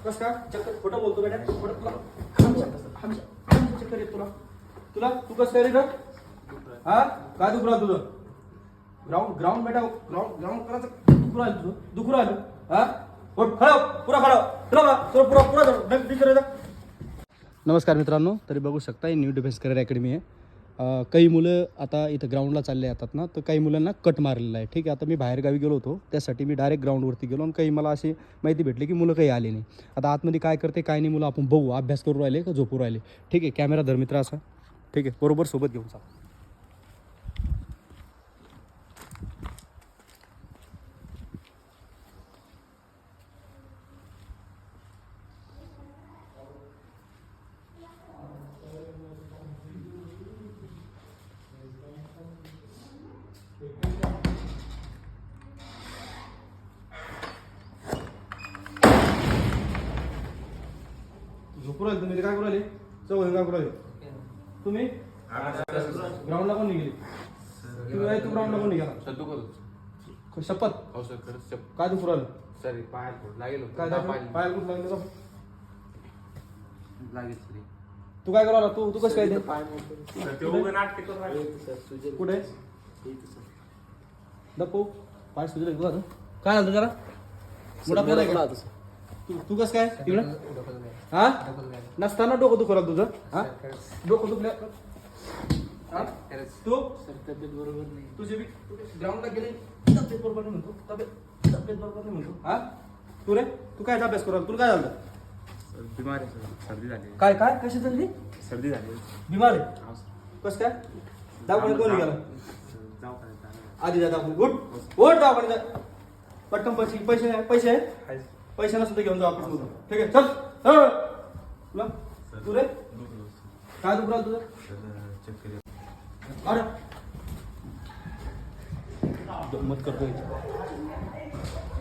कस का चक्कर खोटं बोलतो बेटा चक्कर येत तुला तुला तू कसं काय रे का हा काय दुखू राहिलं तुझं ग्राउंड बेटा ग्राउंड करायचं दुखू राहिलं तुझं दुखू राहिलं हा खळा पुरा खळा तुला पुरा नमस्कार मित्रांनो, तरी बघू शकता न्यू डिफेन्स करिअर अकॅडमी आहे. काही मुलं आता इथं ग्राउंडला चालले जातात ना, तर काही मुलांना कट मारलेला आहे. ठीक आहे, आता मी बाहेरगावी गेलो होतो, त्यासाठी मी डायरेक्ट ग्राउंडवरती गेलो आणि काही मला अशी माहिती भेटली की मुलं काही आले नाही. आता आतमध्ये काय करते काय नाही मुलं आपण बघू, अभ्यास करू राहिले का झोपू राहिले. ठीक आहे, कॅमेरा धर मित्र असा. ठीक आहे, बरोबर सोबत घेऊन जा. झोपू राहिले तुम्ही काय करू राहिले चौघ काय करू राहिले तुम्ही ग्राउंडला कोण निघाली तुम्ही तू ग्राउंडला कोण निघाला शपथ काय दुखू राहिलं सर पाय लागेल काय पायाला कुठं लागलं लागेल तू काय करू तू तू कसं काय कुठे दप्पू पाय सुजले तुला काय झालं जरा मोठा प्लेअर आहे का तू कसं काय तिकडं हा नसताना डोकं दुखू राहिलं तुझं हा डोकं दुखल्या तू तब्येत बरोबर नाही तुझे ग्राउंडला गेले तब्येत बरोबर नाही म्हणतो तब्येत बरोबर नाही म्हणतो हा तू रे तू काय अभ्यास करू तुला काय झालं बिमार आहे सर सर्दी झाली काय काय कशी झाली सर्दी झाली बिमार आहे कसं काय दवाखान्यात कोणी गेला आधी जा दवाखान्यात उठ दवाखान्यात पटकन पैसे आहे पैसे नसतं घेऊन जाऊ आपण ठीक आहे चल तुला तू रे काय दुखू राहिलं तुझं अरे गंमत करतोय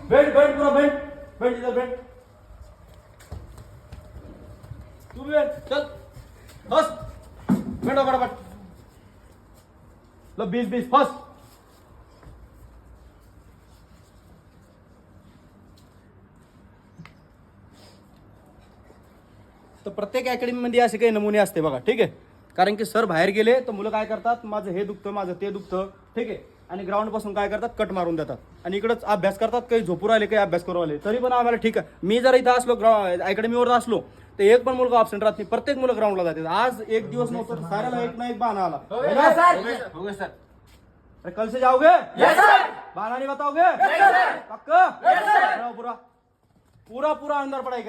बेट पुरा बेट इधर बेट तू बेट चल बस बेटा फटाफट लो 20 फर्स्ट तर प्रत्येक अकॅडमीमध्ये असे काही नमुने असते बघा. ठीक आहे, कारण की सर बाहेर गेले तर मुलं काय करतात माझं हे दुखतं माझं ते दुखतं. ठीक आहे, आणि ग्राउंड पासून काय करतात कट मारून देतात आणि इकडंच अभ्यास करतात. काही झोपू राहिले काही अभ्यास करू राहिले तरी पण आम्हाला ठीक आहे. मी जर इथं असलो अकॅडमीवर असलो तर एक पण मुलगा ऑब्सेंट राहत नाही. प्रत्येक मुलं ग्राउंडला जाते. आज एक दिवस नव्हतं साऱ्याला एक ना एक बहाना आला. अरे कल से जाओगे बहाना नहीं बताओगे पक्का पूरा पूरा अंदर पढ़ाई करें.